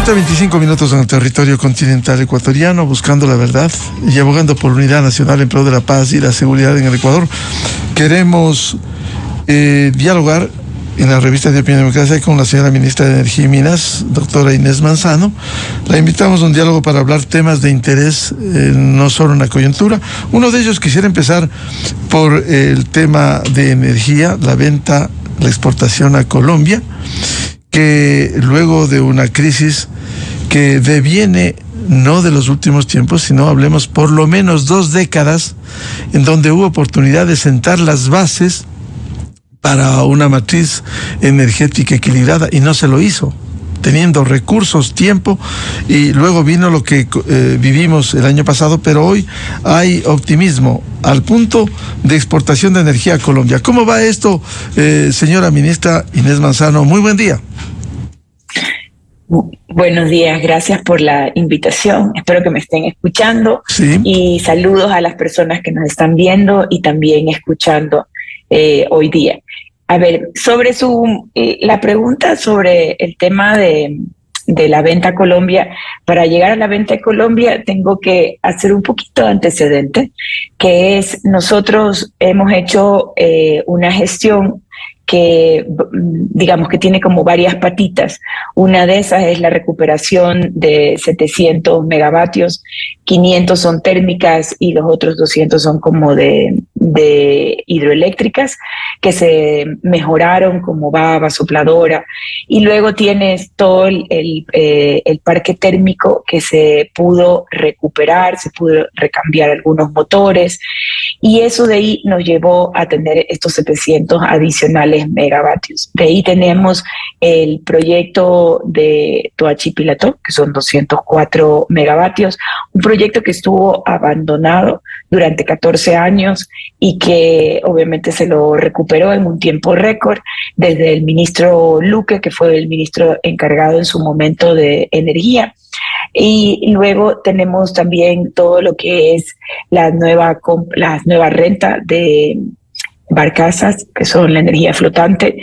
7:25 en el territorio continental ecuatoriano, buscando la verdad y abogando por unidad nacional en pro de la paz y la seguridad en el Ecuador. Queremos dialogar en la revista de Opinión y Democracia con la señora ministra de Energía y Minas, doctora Inés Manzano. La invitamos a un diálogo para hablar temas de interés, no solo en la coyuntura. Uno de ellos quisiera empezar por el tema de energía, la venta, la exportación a Colombia, que luego de una crisis que deviene no de los últimos tiempos, sino hablemos por lo menos 2 décadas, en donde hubo oportunidad de sentar las bases para una matriz energética equilibrada y no se lo hizo, teniendo recursos, tiempo, y luego vino lo que vivimos el año pasado, pero hoy hay optimismo al punto de exportación de energía a Colombia. ¿Cómo va esto, señora ministra Inés Manzano? Muy buen día. Buenos días, gracias por la invitación. Espero que me estén escuchando. Sí. Y saludos a las personas que nos están viendo y también escuchando hoy día. A ver, sobre la pregunta sobre el tema de la venta a Colombia, para llegar a la venta a Colombia tengo que hacer un poquito de antecedente, que es nosotros hemos hecho una gestión que digamos que tiene como varias patitas. Una de esas es la recuperación de 700 megavatios, 500 son térmicas y los otros 200 son como de hidroeléctricas, que se mejoraron como baba, sopladora, y luego tienes todo el parque térmico que se pudo recuperar, se pudo recambiar algunos motores, y eso de ahí nos llevó a tener estos 700 adicionales megavatios. De ahí tenemos el proyecto de Toachi-Pilató, que son 204 megavatios, un proyecto que estuvo abandonado durante 14 años y que obviamente se lo recuperó en un tiempo récord desde el ministro Luque, que fue el ministro encargado en su momento de energía. Y luego tenemos también todo lo que es la nueva renta de barcazas, que son la energía flotante,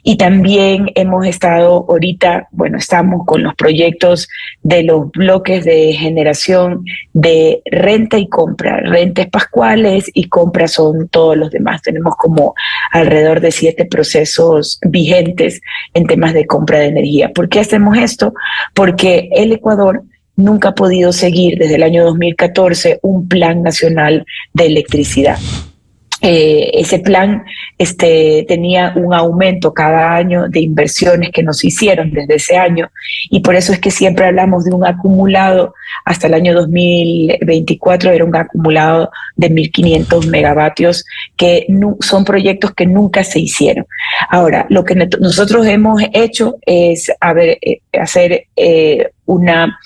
y también hemos estado ahorita, estamos con los proyectos de los bloques de generación de renta y compra. Renta es pascuales y compra son todos los demás. Tenemos como alrededor de 7 procesos vigentes en temas de compra de energía. ¿Por qué hacemos esto? Porque el Ecuador nunca ha podido seguir desde el año 2014 un plan nacional de electricidad. Ese plan tenía un aumento cada año de inversiones que nos hicieron desde ese año, y por eso es que siempre hablamos de un acumulado. Hasta el año 2024 era un acumulado de 1.500 megavatios, que son proyectos que nunca se hicieron. Ahora, lo que nosotros hemos hecho es hacer una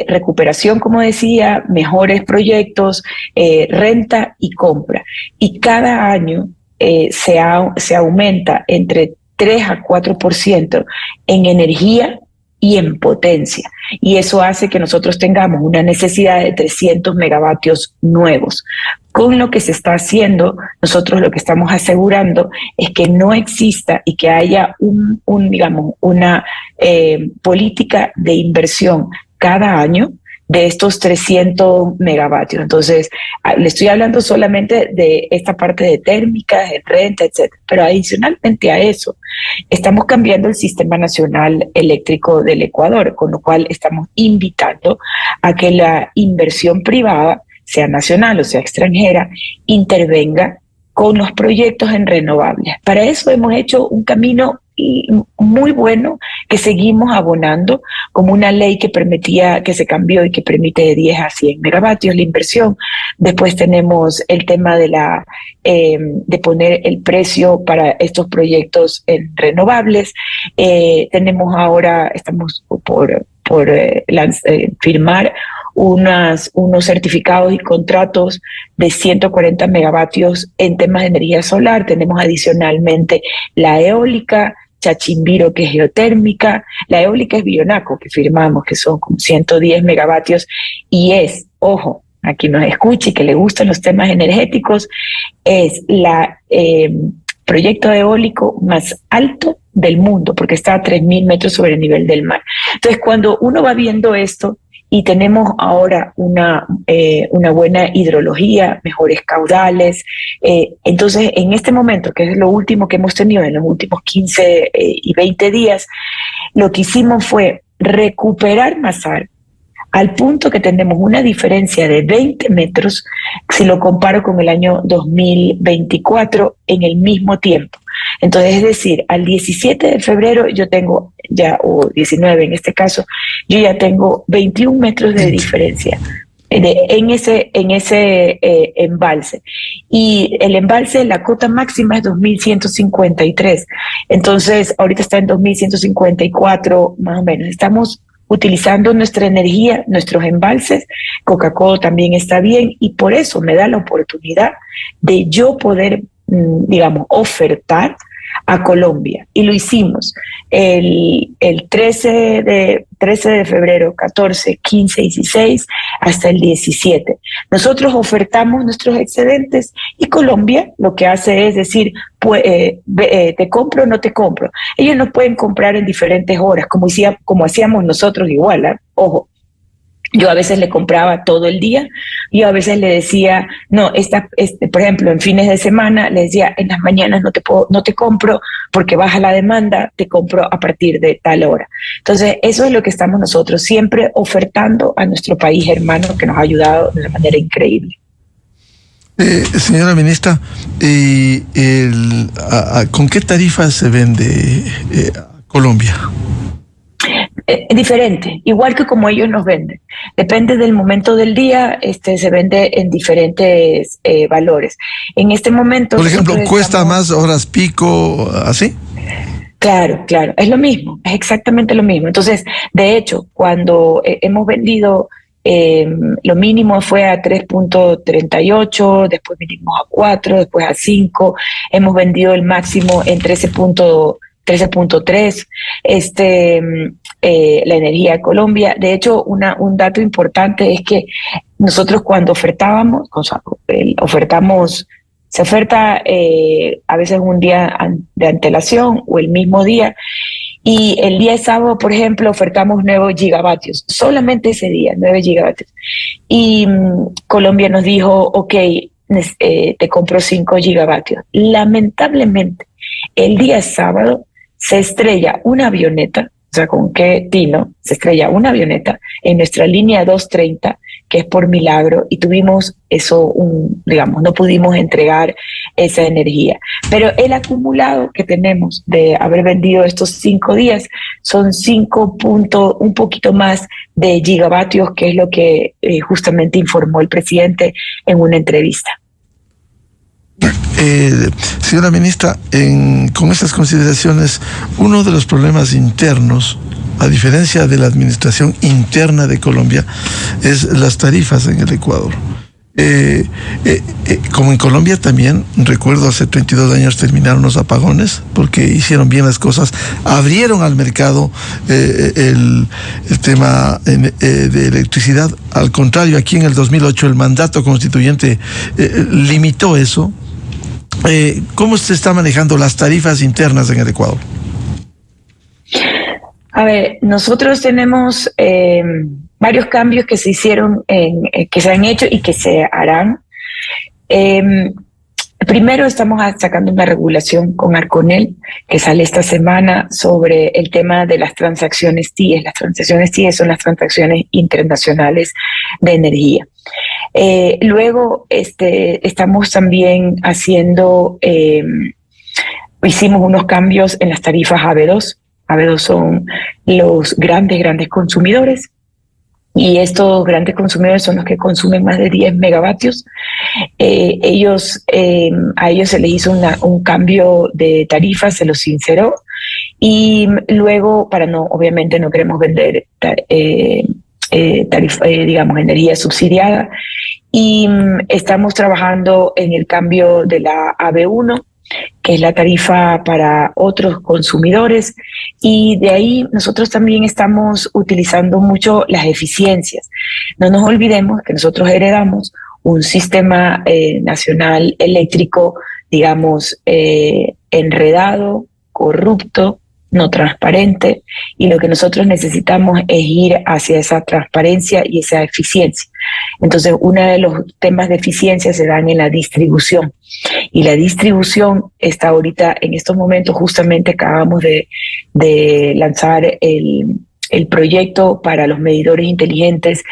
recuperación, como decía, mejores proyectos, renta y compra. Y cada año se aumenta entre 3 a 4% en energía y en potencia. Y eso hace que nosotros tengamos una necesidad de 300 megavatios nuevos. Con lo que se está haciendo, nosotros lo que estamos asegurando es que no exista y que haya una política de inversión cada año de estos 300 megavatios. Entonces, le estoy hablando solamente de esta parte de térmicas, de renta, etcétera. Pero adicionalmente a eso, estamos cambiando el Sistema Nacional Eléctrico del Ecuador, con lo cual estamos invitando a que la inversión privada, sea nacional o sea extranjera, intervenga con los proyectos en renovables. Para eso hemos hecho un camino muy bueno que seguimos abonando, como una ley que se cambió y que permite de 10 a 100 megavatios la inversión. Después tenemos el tema de poner el precio para estos proyectos en renovables. Estamos por firmar unos certificados y contratos de 140 megavatios en temas de energía solar. Tenemos adicionalmente la eólica, Chachimbiro, que es geotérmica, la eólica es Bionaco, que firmamos, que son como 110 megavatios, y ojo, a quien nos escuche y que le gustan los temas energéticos, es proyecto eólico más alto del mundo, porque está a 3.000 metros sobre el nivel del mar. Entonces, cuando uno va viendo esto, y tenemos ahora una buena hidrología, mejores caudales. Entonces, en este momento, que es lo último que hemos tenido en los últimos 15 y 20 días, lo que hicimos fue recuperar Masar al punto que tenemos una diferencia de 20 metros si lo comparo con el año 2024 en el mismo tiempo. Entonces, es decir, al 17 de febrero yo tengo ya, o 19 en este caso, yo ya tengo 21 metros de diferencia en ese embalse. Y el embalse, la cota máxima es 2.153. Entonces, ahorita está en 2.154 más o menos. Estamos utilizando nuestra energía, nuestros embalses. Coca-Cola también está bien y por eso me da la oportunidad de yo poder, digamos, ofertar a Colombia. Y lo hicimos el 13 de febrero, 14, 15, 16, hasta el 17. Nosotros ofertamos nuestros excedentes y Colombia lo que hace es decir, pues, te compro o no te compro. Ellos no pueden comprar en diferentes horas, como hacíamos nosotros igual, ¿eh? Ojo. Yo a veces le compraba todo el día, yo a veces le decía, no, por ejemplo, en fines de semana, le decía, en las mañanas no te compro porque baja la demanda, te compro a partir de tal hora. Entonces, eso es lo que estamos nosotros siempre ofertando a nuestro país hermano, que nos ha ayudado de una manera increíble. Señora ministra, ¿con qué tarifas se vende Colombia? Diferente, igual que como ellos nos venden. Depende del momento del día, se vende en diferentes valores. En este momento... Por ejemplo, ¿cuesta más horas pico, así? Claro, es lo mismo, es exactamente lo mismo. Entonces, de hecho, cuando hemos vendido, lo mínimo fue a 3.38, después vinimos a 4, después a 5, hemos vendido el máximo en 13.3, la energía de Colombia. De hecho, un dato importante es que nosotros cuando ofertamos, se oferta a veces un día de antelación o el mismo día, y el día de sábado, por ejemplo, ofertamos 9 gigavatios, solamente ese día, 9 gigavatios. Y Colombia nos dijo, ok, te compro 5 gigavatios. Lamentablemente, el día sábado se estrella una avioneta, o sea, con qué tino, se estrella una avioneta en nuestra línea 230, que es por milagro, y tuvimos eso, digamos, no pudimos entregar esa energía. Pero el acumulado que tenemos de haber vendido estos 5 días son un poquito más de gigavatios, que es lo que justamente informó el presidente en una entrevista. Señora ministra, con estas consideraciones, uno de los problemas internos, a diferencia de la administración interna de Colombia, es las tarifas en el Ecuador. Como en Colombia también, recuerdo hace 32 años terminaron los apagones porque hicieron bien las cosas, abrieron al mercado el tema de electricidad. Al contrario, aquí en el 2008 el mandato constituyente limitó eso. ¿Cómo se está manejando las tarifas internas en el Ecuador? A ver, nosotros tenemos varios cambios que se hicieron, que se han hecho y que se harán. Primero estamos sacando una regulación con Arconel que sale esta semana sobre el tema de las transacciones TIES. Las transacciones TIES son las transacciones internacionales de energía. Luego estamos también hicimos unos cambios en las tarifas AB2. AB2 son los grandes consumidores, y estos grandes consumidores son los que consumen más de 10 megavatios. A ellos se les hizo un cambio de tarifa, se los sinceró, y luego, obviamente no queremos vender digamos, energía subsidiada, y estamos trabajando en el cambio de la AB1, que es la tarifa para otros consumidores, y de ahí nosotros también estamos utilizando mucho las eficiencias. No nos olvidemos que nosotros heredamos un sistema nacional eléctrico digamos, enredado, corrupto, no transparente, y lo que nosotros necesitamos es ir hacia esa transparencia y esa eficiencia. Entonces, uno de los temas de eficiencia se dan en la distribución, y la distribución está ahorita, en estos momentos, justamente acabamos de lanzar el proyecto para los medidores inteligentes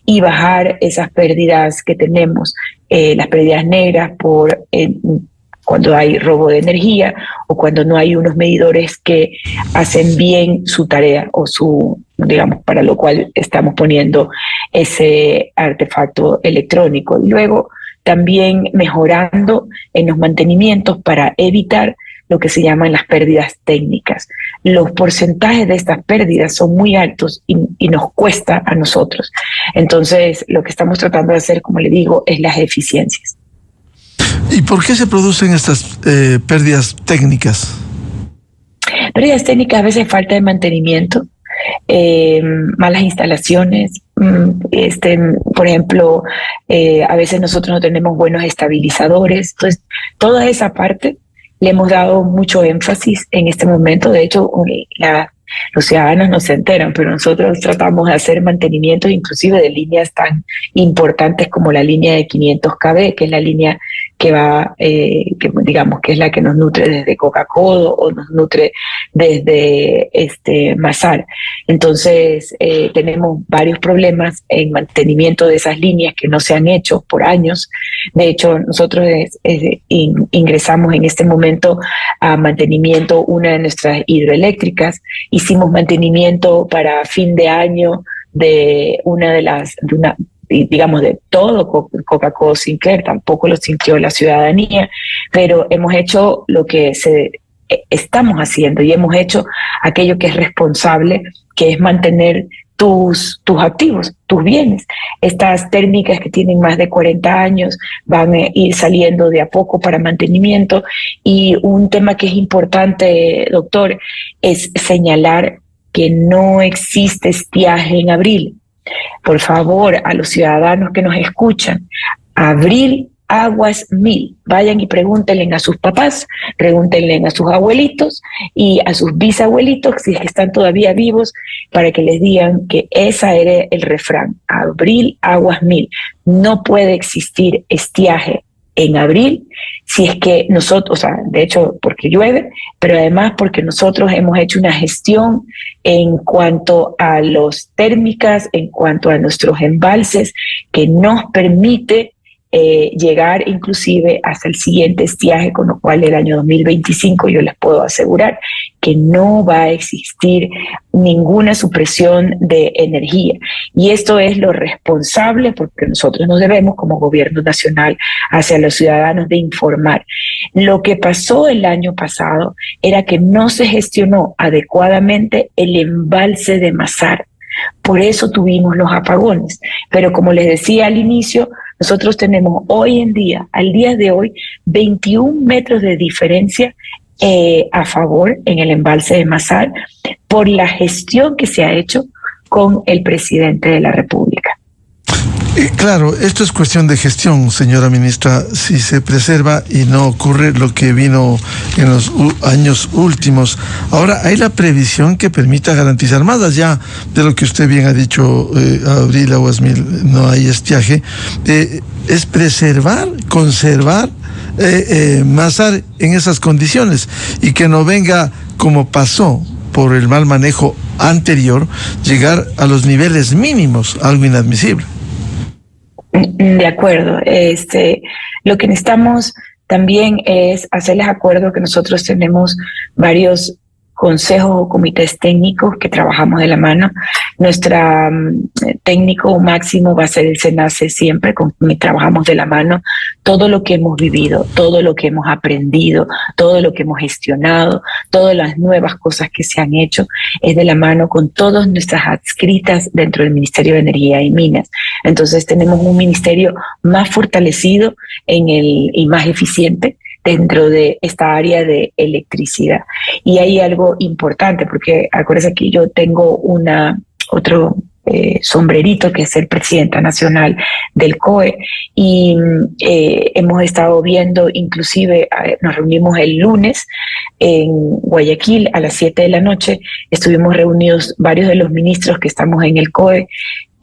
y bajar esas pérdidas que tenemos, las pérdidas negras por cuando hay robo de energía o cuando no hay unos medidores que hacen bien su tarea o digamos, para lo cual estamos poniendo ese artefacto electrónico. Y luego también mejorando en los mantenimientos para evitar lo que se llaman las pérdidas técnicas. Los porcentajes de estas pérdidas son muy altos y nos cuesta a nosotros. Entonces, lo que estamos tratando de hacer, como le digo, es las eficiencias. ¿Y por qué se producen estas pérdidas técnicas? Pérdidas técnicas, a veces falta de mantenimiento, malas instalaciones. Por ejemplo, a veces nosotros no tenemos buenos estabilizadores. Entonces, toda esa parte le hemos dado mucho énfasis en este momento. De hecho, los ciudadanos no se enteran, pero nosotros tratamos de hacer mantenimientos inclusive de líneas tan importantes como la línea de 500 kV, que es la línea que va, digamos, que es la que nos nutre desde Coca-Cola o nos nutre desde Masar. Entonces, tenemos varios problemas en mantenimiento de esas líneas que no se han hecho por años. De hecho, nosotros ingresamos en este momento a mantenimiento una de nuestras hidroeléctricas. Hicimos mantenimiento para fin de año de digamos, de todo Coca-Cola Sinclair. Tampoco lo sintió la ciudadanía, pero hemos hecho lo que estamos haciendo y hemos hecho aquello que es responsable, que es mantener tus activos, tus bienes. Estas térmicas que tienen más de 40 años van a ir saliendo de a poco para mantenimiento. Y un tema que es importante, doctor, es señalar que no existe estiaje en abril. Por favor, a los ciudadanos que nos escuchan, abril, aguas 1000. Vayan y pregúntenle a sus papás, pregúntenle a sus abuelitos y a sus bisabuelitos, si es que están todavía vivos, para que les digan que ese era el refrán. Abril, aguas 1000. No puede existir estiaje en abril si es que nosotros, o sea, de hecho porque llueve, pero además porque nosotros hemos hecho una gestión en cuanto a los térmicas, en cuanto a nuestros embalses, que nos permite llegar inclusive hasta el siguiente estiaje, con lo cual el año 2025 yo les puedo asegurar que no va a existir ninguna supresión de energía. Y esto es lo responsable, porque nosotros nos debemos como gobierno nacional hacia los ciudadanos de informar. Lo que pasó el año pasado era que no se gestionó adecuadamente el embalse de Masar. Por eso tuvimos los apagones. Pero como les decía al inicio, nosotros tenemos hoy en día, al día de hoy, 21 metros de diferencia a favor en el embalse de Masar por la gestión que se ha hecho con el presidente de la República. Claro, esto es cuestión de gestión, señora ministra. Si se preserva y no ocurre lo que vino en los años últimos. Ahora, hay la previsión que permita garantizar, más allá de lo que usted bien ha dicho, abril, aguas 1000, no hay estiaje, es preservar, conservar Masar en esas condiciones y que no venga, como pasó por el mal manejo anterior, llegar a los niveles mínimos, algo inadmisible. De acuerdo. Lo que necesitamos también es hacerles acuerdo que nosotros tenemos varios consejos o comités técnicos que trabajamos de la mano. Nuestra técnico máximo va a ser el SENACE siempre, con quien trabajamos de la mano. Todo lo que hemos vivido, todo lo que hemos aprendido, todo lo que hemos gestionado, todas las nuevas cosas que se han hecho, es de la mano con todas nuestras adscritas dentro del Ministerio de Energía y Minas. Entonces tenemos un ministerio más fortalecido y más eficiente dentro de esta área de electricidad. Y hay algo importante, porque acuérdense que yo tengo otro sombrerito, que es ser presidenta nacional del COE, y hemos estado viendo, inclusive nos reunimos el lunes en Guayaquil a las 7 de la noche, estuvimos reunidos varios de los ministros que estamos en el COE,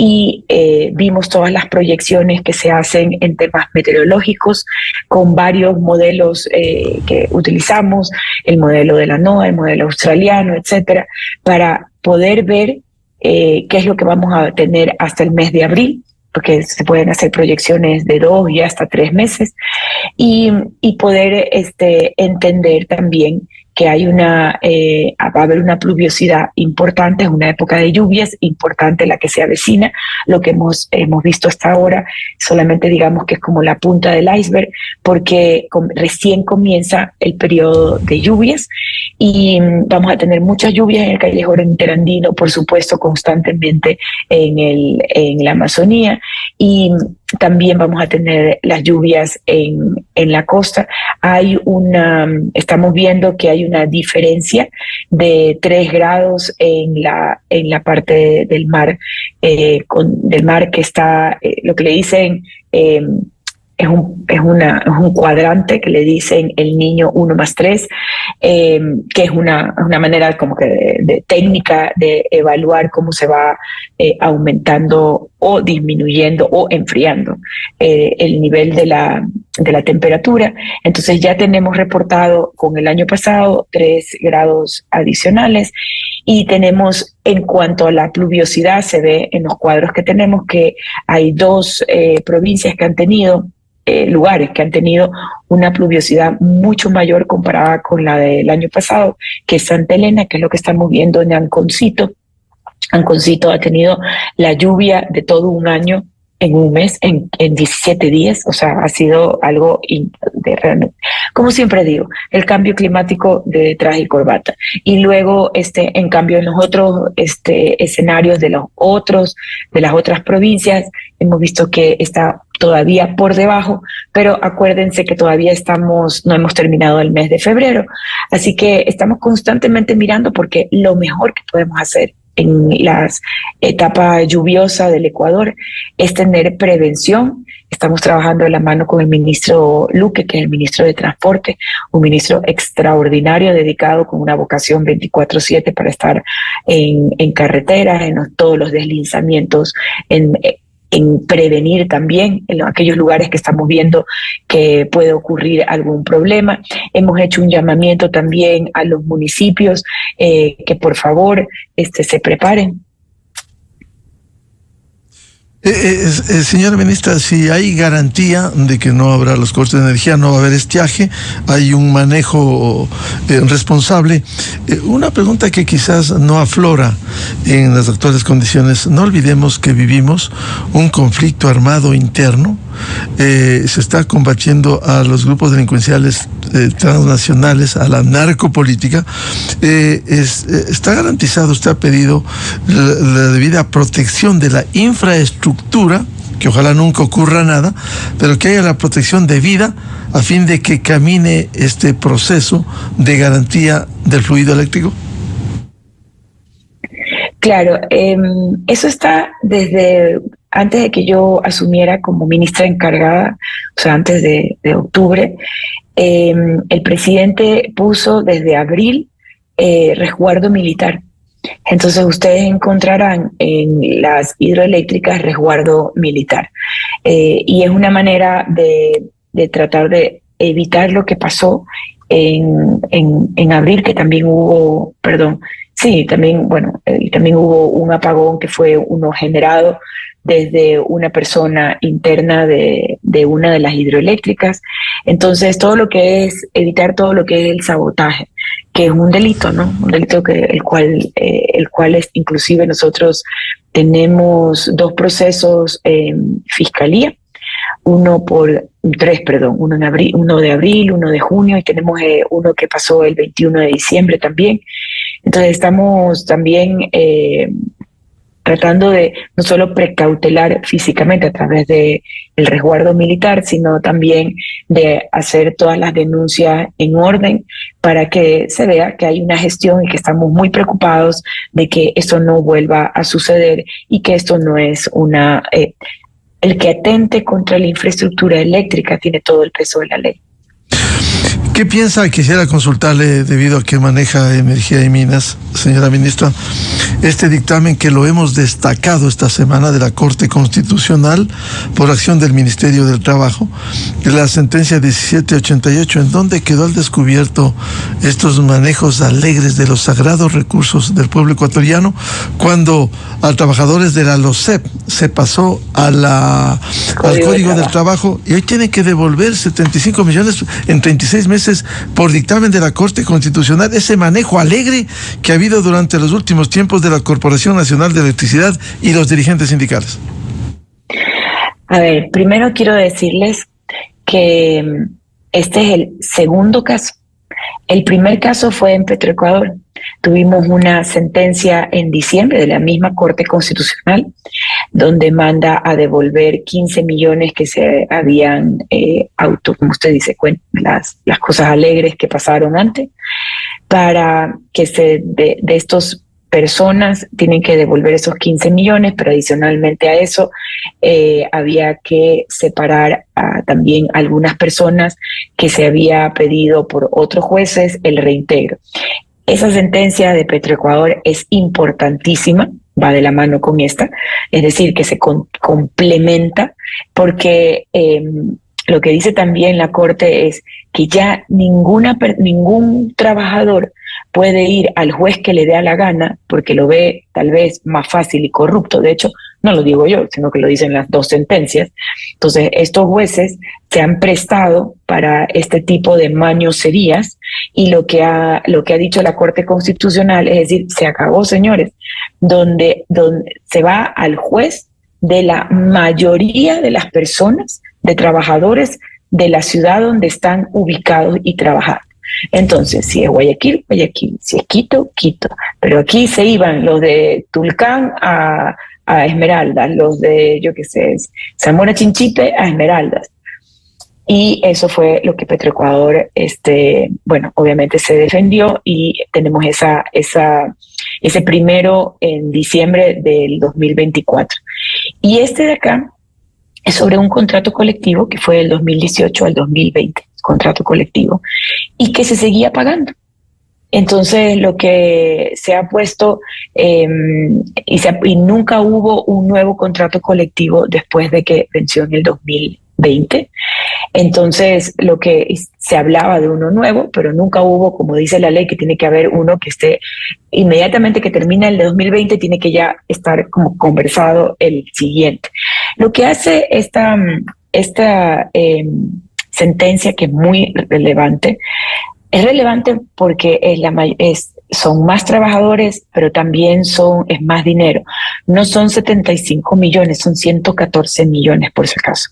y vimos todas las proyecciones que se hacen en temas meteorológicos con varios modelos que utilizamos, el modelo de la NOAA, el modelo australiano, etcétera, para poder ver qué es lo que vamos a tener hasta el mes de abril, porque se pueden hacer proyecciones de 2 y hasta 3 meses, y poder entender también que hay va a haber una pluviosidad importante, es una época de lluvias importante la que se avecina. Lo que hemos visto hasta ahora solamente digamos que es como la punta del iceberg, porque recién comienza el periodo de lluvias y vamos a tener muchas lluvias en el callejón interandino, por supuesto, constantemente en la Amazonía, y también vamos a tener las lluvias en la costa. Estamos viendo que hay una diferencia de 3 grados en la parte del mar, del mar que está, lo que le dicen, es un cuadrante que le dicen el Niño 1+3, que es una manera como que de técnica de evaluar cómo se va aumentando o disminuyendo o enfriando el nivel de la temperatura. Entonces ya tenemos reportado con el año pasado 3 grados adicionales, y tenemos, en cuanto a la pluviosidad, se ve en los cuadros que tenemos que hay 2 provincias que han tenido lugares que han tenido una pluviosidad mucho mayor comparada con la del año pasado, que es Santa Elena, que es lo que estamos viendo en Anconcito. Anconcito ha tenido la lluvia de todo un año en un mes, en 17 días, o sea, ha sido algo realmente, como siempre digo, el cambio climático de traje y corbata. Y luego, en cambio, en los otros escenarios de las otras provincias, hemos visto que está todavía por debajo, pero acuérdense que todavía no hemos terminado el mes de febrero, así que estamos constantemente mirando, porque lo mejor que podemos hacer en las etapas lluviosas del Ecuador es tener prevención. Estamos trabajando de la mano con el ministro Luque, que es el ministro de Transporte, un ministro extraordinario, dedicado con una vocación 24/7 para estar en carreteras, en todos los deslizamientos, en prevenir también en aquellos lugares que estamos viendo que puede ocurrir algún problema. Hemos hecho un llamamiento también a los municipios que por favor se preparen. Señora ministra, si hay garantía de que no habrá los cortes de energía, no va a haber estiaje, hay un manejo responsable. Una pregunta que quizás no aflora en las actuales condiciones: no olvidemos que vivimos un conflicto armado interno, se está combatiendo a los grupos delincuenciales transnacionales, a la narcopolítica. Está garantizado, usted ha pedido la debida protección de la infraestructura, que ojalá nunca ocurra nada, pero que haya la protección debida a fin de que camine este proceso de garantía del fluido eléctrico. Claro, eso está desde antes de que yo asumiera como ministra encargada, o sea, antes de octubre. El presidente puso desde abril resguardo militar. Entonces ustedes encontrarán en las hidroeléctricas resguardo militar. Y es una manera de tratar de evitar lo que pasó en abril, que también hubo, también hubo un apagón que fue uno generado desde una persona interna de una de las hidroeléctricas. Entonces, evitar todo lo que es el sabotaje, que es un delito, ¿no? Un delito el cual es, inclusive nosotros tenemos 2 procesos en fiscalía, uno en abril, uno de abril, uno de junio, y tenemos uno que pasó el 21 de diciembre también. Entonces estamos también tratando de no solo precautelar físicamente a través de el resguardo militar, sino también de hacer todas las denuncias en orden para que se vea que hay una gestión y que estamos muy preocupados de que esto no vuelva a suceder y que esto no es el que atente contra la infraestructura eléctrica tiene todo el peso de la ley. ¿Qué piensa? Quisiera consultarle, debido a que maneja energía y minas, señora ministra, este dictamen que lo hemos destacado esta semana de la Corte Constitucional por acción del Ministerio del Trabajo, la sentencia 1788, en donde quedó al descubierto estos manejos alegres de los sagrados recursos del pueblo ecuatoriano, cuando a trabajadores de la LOCEP se pasó al Código del Trabajo, y hoy tienen que devolver 75 millones en 36 meses por dictamen de la Corte Constitucional. Ese manejo alegre que ha habido durante los últimos tiempos de la Corporación Nacional de Electricidad y los dirigentes sindicales. A ver, primero quiero decirles que este es el segundo caso. El primer caso fue en Petroecuador. Tuvimos una sentencia en diciembre de la misma Corte Constitucional donde manda a devolver 15 millones que se habían como usted dice, las cosas alegres que pasaron antes, para que de estos personas tienen que devolver esos 15 millones, pero adicionalmente a eso había que separar a también algunas personas que se había pedido por otros jueces el reintegro. Esa sentencia de Petroecuador es importantísima, va de la mano con esta, es decir, que se complementa, porque lo que dice también la Corte es que ya ningún trabajador puede ir al juez que le dé a la gana porque lo ve tal vez más fácil y corrupto. De hecho, no lo digo yo, sino que lo dicen las dos sentencias. Entonces, estos jueces se han prestado para este tipo de mañoserías, y lo que ha dicho la Corte Constitucional es decir, se acabó, señores, donde se va al juez de la mayoría de las personas, de trabajadores de la ciudad donde están ubicados y trabajando. Entonces, si es Guayaquil, Guayaquil, si es Quito, Quito. Pero aquí se iban los de Tulcán a Esmeraldas, los de, yo qué sé, Zamora Chinchipe a Esmeraldas. Y eso fue lo que Petroecuador, obviamente se defendió, y tenemos ese primero en diciembre del 2024. Y este de acá es sobre un contrato colectivo que fue del 2018 al 2020, contrato colectivo, y que se seguía pagando. Entonces, lo que se ha puesto, y nunca hubo un nuevo contrato colectivo después de que venció en el 2020. Entonces, lo que se hablaba de uno nuevo, pero nunca hubo, como dice la ley, que tiene que haber uno que esté inmediatamente que termina el de 2020, tiene que ya estar como conversado el siguiente. Lo que hace esta sentencia, que es muy relevante, es relevante porque son más trabajadores, pero también es más dinero. No son 75 millones, son 114 millones por si acaso.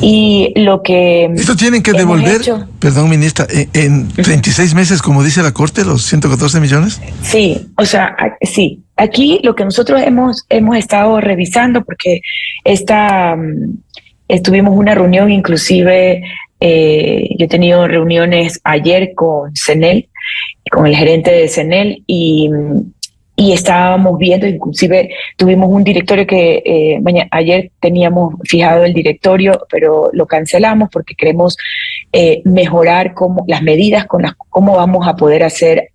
Y lo que... ¿Esto tienen que devolver, perdón, ministra, en 36 meses, como dice la Corte, los 114 millones? Sí, o sea, sí. Aquí lo que nosotros hemos estado revisando, porque tuvimos una reunión, inclusive yo he tenido reuniones ayer con CENEL, con el gerente de CENEL, y estábamos viendo, inclusive tuvimos un directorio que ayer teníamos fijado el directorio, pero lo cancelamos porque queremos mejorar las medidas cómo vamos a poder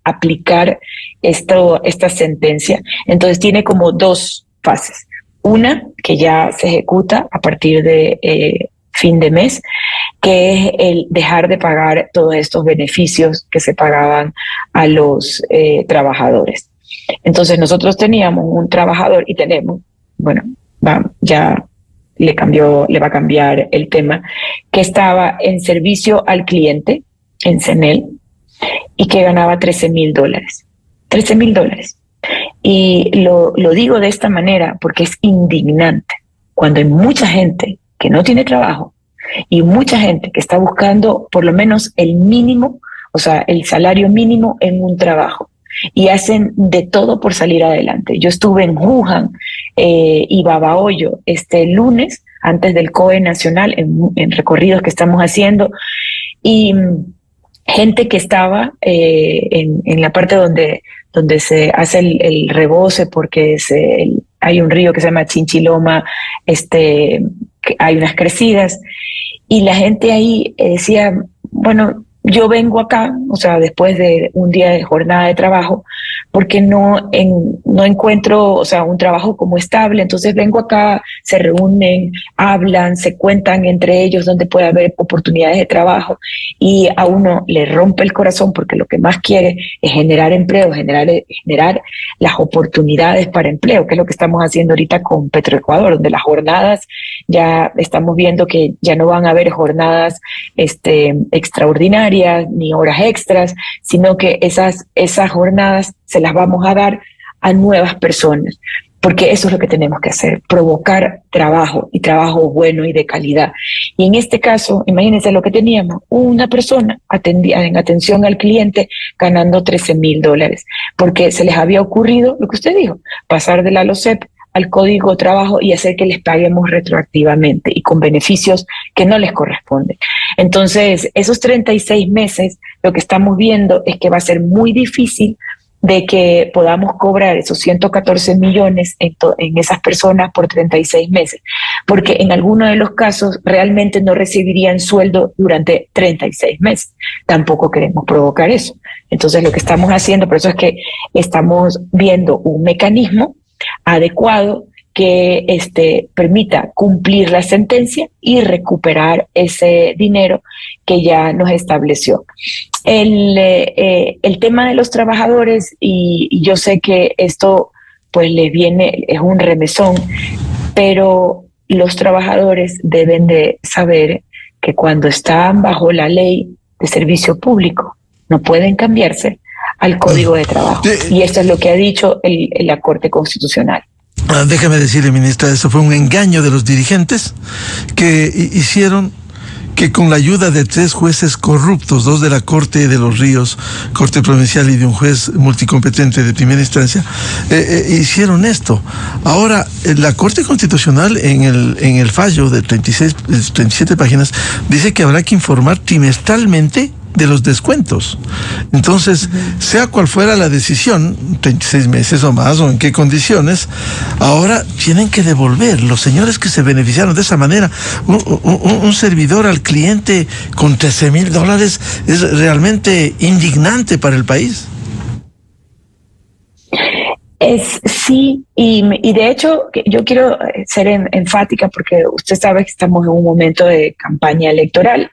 aplicar esta sentencia. Entonces tiene como dos fases. Una que ya se ejecuta a partir de fin de mes, que es el dejar de pagar todos estos beneficios que se pagaban a los trabajadores. Entonces nosotros teníamos un trabajador y tenemos, ya le va a cambiar el tema, que estaba en servicio al cliente en CENEL y que ganaba $13,000. $13,000. Y lo digo de esta manera porque es indignante cuando hay mucha gente que no tiene trabajo y mucha gente que está buscando por lo menos el mínimo, o sea, el salario mínimo en un trabajo. y hacen de todo por salir adelante. Yo estuve en Wuhan y Babahoyo este lunes, antes del COE Nacional, en recorridos que estamos haciendo, y gente que estaba en la parte donde se hace el rebose, porque hay un río que se llama Chinchiloma, hay unas crecidas, y la gente ahí decía, bueno, yo vengo acá, o sea, después de un día de jornada de trabajo, porque no encuentro, o sea, un trabajo como estable, entonces vengo acá, se reúnen, hablan, se cuentan entre ellos donde puede haber oportunidades de trabajo, y a uno le rompe el corazón porque lo que más quiere es generar empleo, generar las oportunidades para empleo, que es lo que estamos haciendo ahorita con Petroecuador, donde las jornadas, ya estamos viendo que ya no van a haber jornadas extraordinarias ni horas extras, sino que esas jornadas se las vamos a dar a nuevas personas, porque eso es lo que tenemos que hacer, provocar trabajo, y trabajo bueno y de calidad. Y en este caso, imagínense lo que teníamos, una persona en atención al cliente ganando $13,000, porque se les había ocurrido lo que usted dijo, pasar de la LOCEP al Código de Trabajo y hacer que les paguemos retroactivamente y con beneficios que no les corresponden. Entonces, esos 36 meses, lo que estamos viendo es que va a ser muy difícil de que podamos cobrar esos 114 millones en esas personas por 36 meses, porque en algunos de los casos realmente no recibirían sueldo durante 36 meses. Tampoco queremos provocar eso. Entonces, lo que estamos haciendo, por eso es que estamos viendo un mecanismo adecuado que permita cumplir la sentencia y recuperar ese dinero que ya nos estableció. El tema de los trabajadores, y yo sé que esto pues les viene, es un remesón, pero los trabajadores deben de saber que cuando están bajo la ley de servicio público no pueden cambiarse al Código de Trabajo. Y esto es lo que ha dicho la Corte Constitucional. Déjame decirle, ministra, eso fue un engaño de los dirigentes que hicieron que con la ayuda de 3 jueces corruptos, 2 de la Corte de los Ríos, Corte Provincial, y de un juez multicompetente de primera instancia, hicieron esto. Ahora, la Corte Constitucional en el fallo de 37 páginas dice que habrá que informar trimestralmente de los descuentos. Entonces, sea cual fuera la decisión, 36 meses o más, o en qué condiciones, ahora tienen que devolver. Los señores que se beneficiaron de esa manera, un servidor al cliente con $13,000 es realmente indignante para el país. Sí, y de hecho yo quiero ser enfática, porque usted sabe que estamos en un momento de campaña electoral,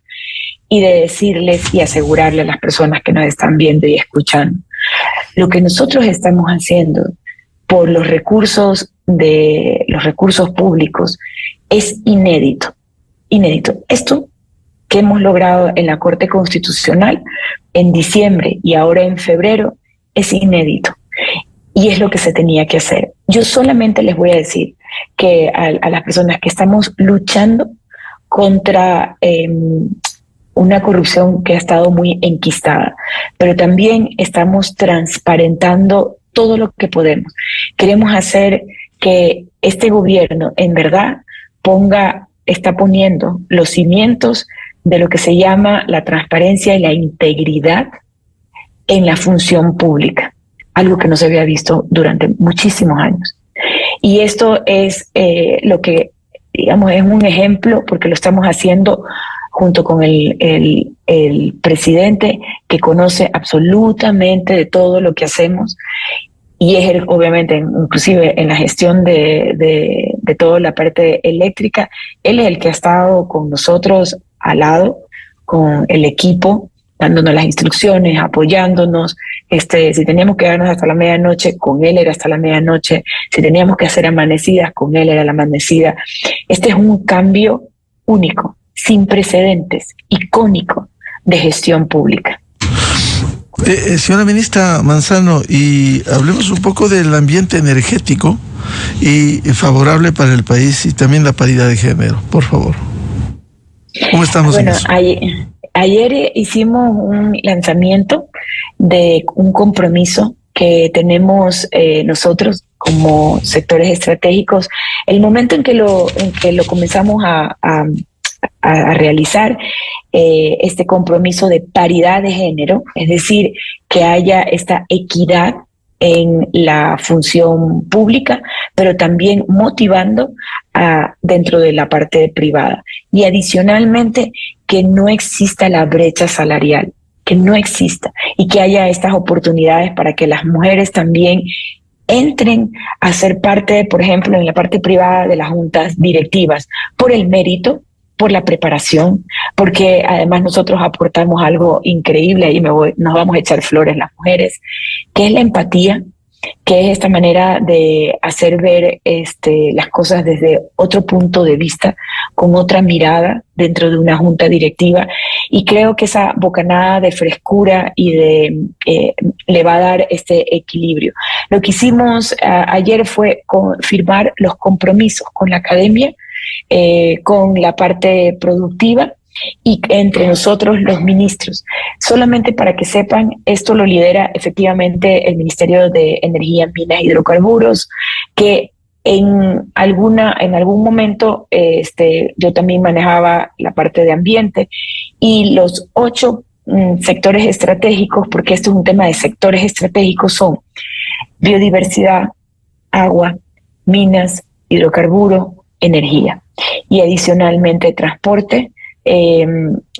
y de decirles y asegurarle a las personas que nos están viendo y escuchando, lo que nosotros estamos haciendo por los recursos públicos es inédito. Esto que hemos logrado en la Corte Constitucional en diciembre y ahora en febrero es inédito. Y es lo que se tenía que hacer. Yo solamente les voy a decir que a las personas que estamos luchando contra una corrupción que ha estado muy enquistada, pero también estamos transparentando todo lo que podemos. Queremos hacer que este gobierno en verdad está poniendo los cimientos de lo que se llama la transparencia y la integridad en la función pública, algo que no se había visto durante muchísimos años. Y esto es lo que, digamos, es un ejemplo, porque lo estamos haciendo junto con el presidente, que conoce absolutamente de todo lo que hacemos, y es él, obviamente, inclusive en la gestión de toda la parte eléctrica, él es el que ha estado con nosotros al lado, con el equipo, dándonos las instrucciones, apoyándonos. Si teníamos que darnos hasta la medianoche, con él era hasta la medianoche. Si teníamos que hacer amanecidas, con él era la amanecida. Este es un cambio único, sin precedentes, icónico de gestión pública. Señora ministra Manzano, y hablemos un poco del ambiente energético y favorable para el país, y también la paridad de género, por favor. ¿Cómo estamos en eso? Ayer hicimos un lanzamiento de un compromiso que tenemos nosotros como sectores estratégicos, el momento en que lo comenzamos a realizar este compromiso de paridad de género, es decir, que haya esta equidad en la función pública, pero también motivando dentro de la parte privada. Y adicionalmente, que no exista la brecha salarial, que no exista, y que haya estas oportunidades para que las mujeres también entren a ser parte, por ejemplo, en la parte privada de las juntas directivas, por el mérito, por la preparación, porque además nosotros aportamos algo increíble, ahí nos vamos a echar flores las mujeres, que es la empatía, que es esta manera de hacer ver las cosas desde otro punto de vista, con otra mirada dentro de una junta directiva, y creo que esa bocanada de frescura y le va a dar este equilibrio. Lo que hicimos ayer fue firmar los compromisos con la academia, con la parte productiva y entre nosotros los ministros. Solamente para que sepan, esto lo lidera efectivamente el Ministerio de Energía, Minas e Hidrocarburos, que en algún momento yo también manejaba la parte de ambiente, y los 8 sectores estratégicos, porque esto es un tema de sectores estratégicos, son biodiversidad, agua, minas, hidrocarburos, energía, y adicionalmente transporte,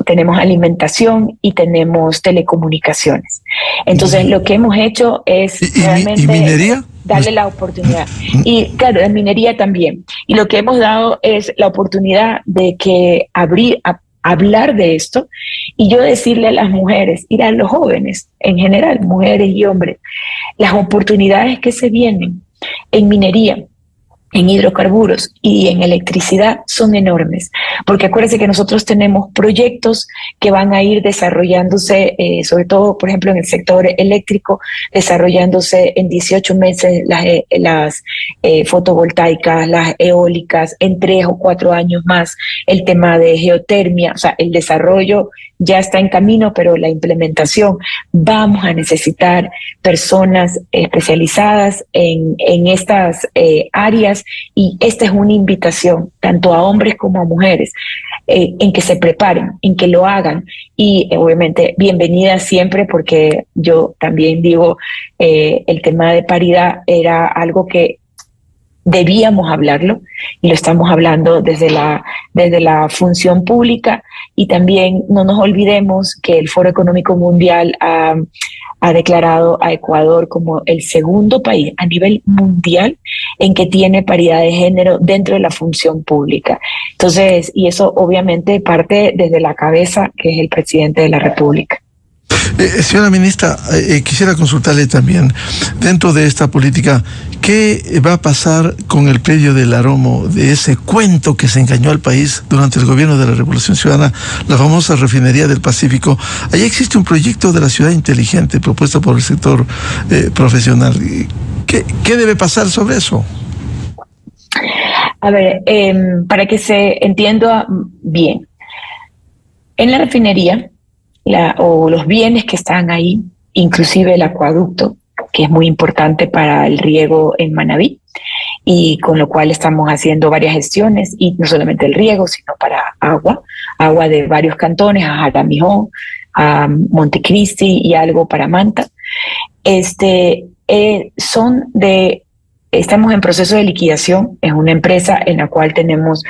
tenemos alimentación y tenemos telecomunicaciones. Entonces lo que hemos hecho es realmente ¿Y minería? Darle la oportunidad. Y claro, la minería también. Y lo que hemos dado es la oportunidad de que hablar de esto, y yo decirle a las mujeres y a los jóvenes en general, mujeres y hombres, las oportunidades que se vienen en minería, en hidrocarburos y en electricidad son enormes, porque acuérdense que nosotros tenemos proyectos que van a ir desarrollándose, sobre todo, por ejemplo, en el sector eléctrico, desarrollándose en 18 meses las fotovoltaicas, las eólicas, en 3 o 4 años más, el tema de geotermia, o sea, el desarrollo ya está en camino, pero la implementación, vamos a necesitar personas especializadas en estas áreas, y esta es una invitación tanto a hombres como a mujeres en que se preparen, en que lo hagan, y obviamente bienvenida siempre, porque yo también digo, el tema de paridad era algo que debíamos hablarlo, y lo estamos hablando desde la función pública, y también no nos olvidemos que el Foro Económico Mundial ha declarado a Ecuador como el segundo país a nivel mundial en que tiene paridad de género dentro de la función pública. Entonces, y eso obviamente parte desde la cabeza, que es el presidente de la República. Señora ministra, quisiera consultarle también, dentro de esta política, ¿qué va a pasar con el predio del Aromo, de ese cuento que se engañó al país durante el gobierno de la Revolución Ciudadana, la famosa refinería del Pacífico? Allí existe un proyecto de la ciudad inteligente propuesto por el sector profesional. ¿Qué debe pasar sobre eso? A ver, para que se entienda bien, en la refinería, o los bienes que están ahí, inclusive el acueducto, que es muy importante para el riego en Manabí, y con lo cual estamos haciendo varias gestiones, y no solamente el riego, sino para agua de varios cantones, a Jaramijó, a Montecristi y algo para Manta. Estamos en proceso de liquidación. Es una empresa en la cual tenemos,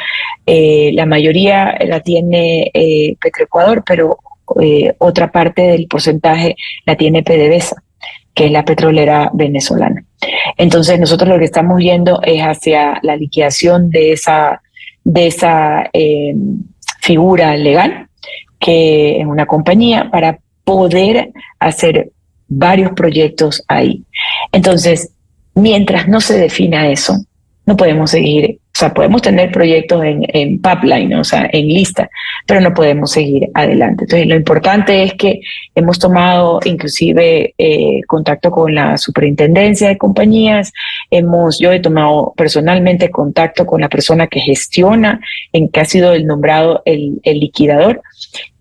la mayoría la tiene Petroecuador, pero otra parte del porcentaje la tiene PDVSA, que es la petrolera venezolana. Entonces nosotros lo que estamos yendo es hacia la liquidación de esa figura legal, que es una compañía, para poder hacer varios proyectos ahí. Entonces, mientras no se defina eso, no podemos seguir. O sea, podemos tener proyectos en pipeline, o sea, en lista, pero no podemos seguir adelante. Entonces, lo importante es que hemos tomado inclusive contacto con la superintendencia de compañías. Yo he tomado personalmente contacto con la persona que gestiona, que ha sido nombrado el liquidador,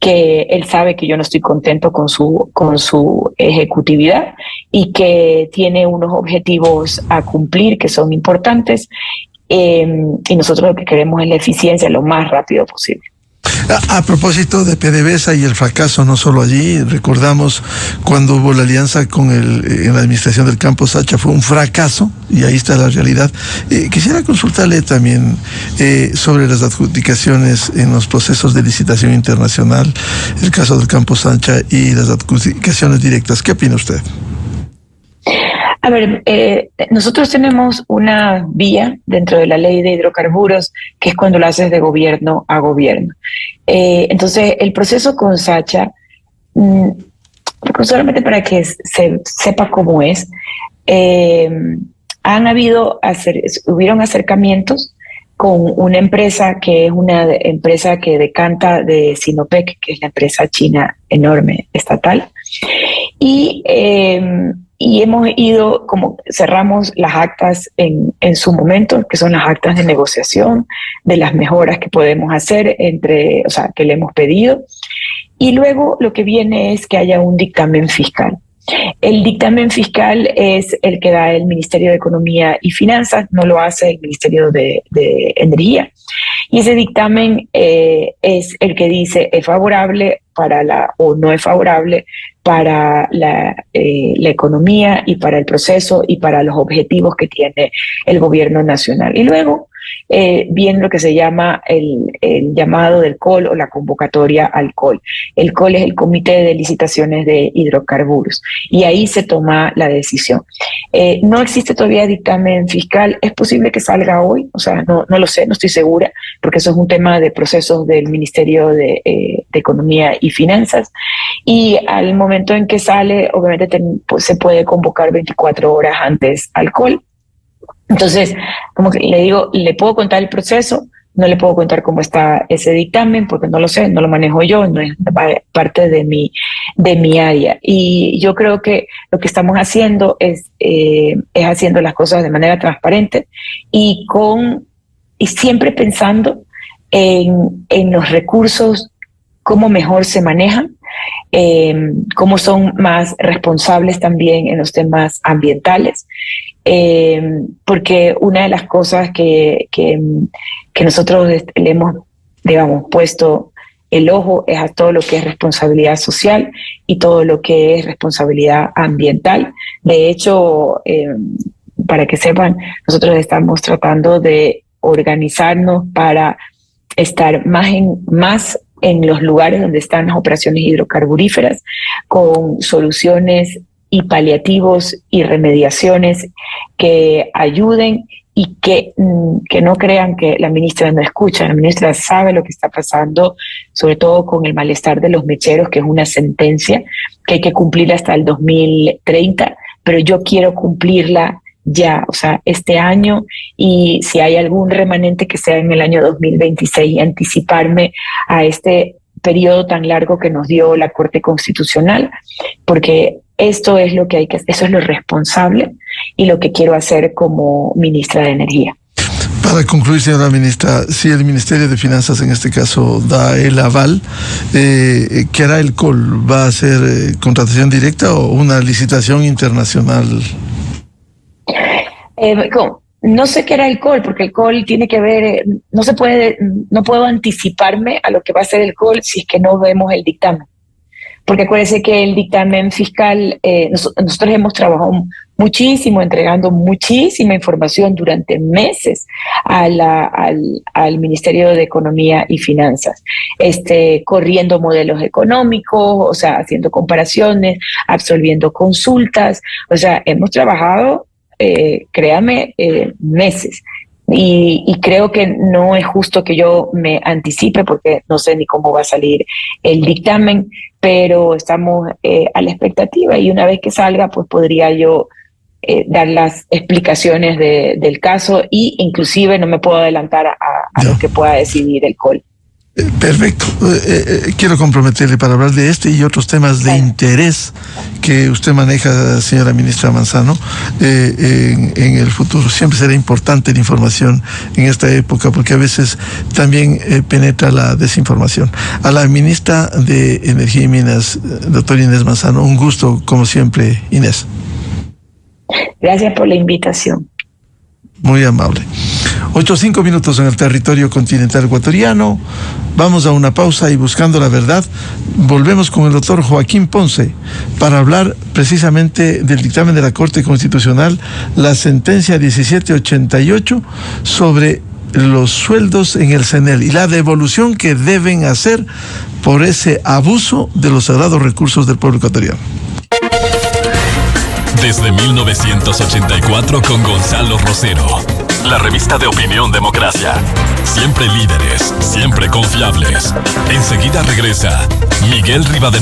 que él sabe que yo no estoy contento con su ejecutividad, y que tiene unos objetivos a cumplir que son importantes, y nosotros lo que queremos es la eficiencia lo más rápido posible. A propósito de PDVSA y el fracaso, no solo allí, recordamos cuando hubo la alianza en la administración del Campo Sacha, fue un fracaso, y ahí está la realidad. Quisiera consultarle también sobre las adjudicaciones en los procesos de licitación internacional, el caso del Campo Sacha y las adjudicaciones directas. ¿Qué opina usted? A ver, nosotros tenemos una vía dentro de la ley de hidrocarburos, que es cuando lo haces de gobierno a gobierno. Entonces, el proceso con Sacha, solamente para que se sepa cómo es, hubieron acercamientos con una empresa que es una empresa que decanta de Sinopec, que es la empresa china enorme, estatal, y hemos ido, como cerramos las actas en su momento, que son las actas de negociación de las mejoras que podemos hacer que le hemos pedido. Y luego lo que viene es que haya un dictamen fiscal. El dictamen fiscal es el que da el Ministerio de Economía y Finanzas, no lo hace el Ministerio de Energía. Y ese dictamen es el que dice es favorable o no es favorable para la economía y para el proceso y para los objetivos que tiene el gobierno nacional. Y luego viene lo que se llama el llamado del COL o la convocatoria al COL. El COL es el Comité de Licitaciones de Hidrocarburos, y ahí se toma la decisión. No existe todavía dictamen fiscal, es posible que salga hoy, o sea, no lo sé, no estoy segura, porque eso es un tema de procesos del Ministerio de Economía y Finanzas, y al momento en que sale, obviamente se puede convocar 24 horas antes al COL. Entonces, como que le digo, le puedo contar el proceso, no le puedo contar cómo está ese dictamen, porque no lo sé, no lo manejo yo, no es parte de mi área. Y yo creo que lo que estamos haciendo es haciendo las cosas de manera transparente y siempre pensando en los recursos, cómo mejor se manejan, cómo son más responsables también en los temas ambientales. Porque una de las cosas que nosotros le hemos, digamos, puesto el ojo es a todo lo que es responsabilidad social y todo lo que es responsabilidad ambiental. De hecho, para que sepan, nosotros estamos tratando de organizarnos para estar más en los lugares donde están las operaciones hidrocarburíferas, con soluciones y paliativos y remediaciones que ayuden y que no crean que la ministra no escucha. La ministra sabe lo que está pasando, sobre todo con el malestar de los mecheros, que es una sentencia que hay que cumplir hasta el 2030, pero yo quiero cumplirla ya, o sea, este año, y si hay algún remanente que sea en el año 2026, y anticiparme a este periodo tan largo que nos dio la Corte Constitucional, porque esto es lo que hay que hacer, eso es lo responsable y lo que quiero hacer como ministra de Energía. Para concluir, señora ministra, si el Ministerio de Finanzas en este caso da el aval, ¿qué hará el COL? ¿Va a ser contratación directa o una licitación internacional? No sé qué era el COL, porque el COL tiene que ver, no puedo anticiparme a lo que va a ser el COL si es que no vemos el dictamen. Porque acuérdense que el dictamen fiscal, nosotros hemos trabajado muchísimo, entregando muchísima información durante meses al Ministerio de Economía y Finanzas, corriendo modelos económicos, o sea, haciendo comparaciones, absolviendo consultas, o sea, hemos trabajado, créame, meses. Y creo que no es justo que yo me anticipe, porque no sé ni cómo va a salir el dictamen, pero estamos a la expectativa, y una vez que salga, pues podría yo dar las explicaciones del caso, y inclusive no me puedo adelantar a lo que pueda decidir el COL. Perfecto. Quiero comprometerle para hablar de este y otros temas de interés que usted maneja, señora ministra Manzano, en el futuro. Siempre será importante la información en esta época, porque a veces también penetra la desinformación. A la ministra de Energía y Minas, doctora Inés Manzano, un gusto como siempre, Inés. Gracias por la invitación. Muy amable. 8:05 minutos en el territorio continental ecuatoriano. Vamos a una pausa y buscando la verdad, volvemos con el doctor Joaquín Ponce para hablar precisamente del dictamen de la Corte Constitucional, la sentencia 1788 sobre los sueldos en el CNEL y la devolución que deben hacer por ese abuso de los sagrados recursos del pueblo ecuatoriano. Desde 1984 con Gonzalo Rosero, la revista de opinión Democracia. Siempre líderes, siempre confiables. Enseguida regresa Miguel Rivadeneira.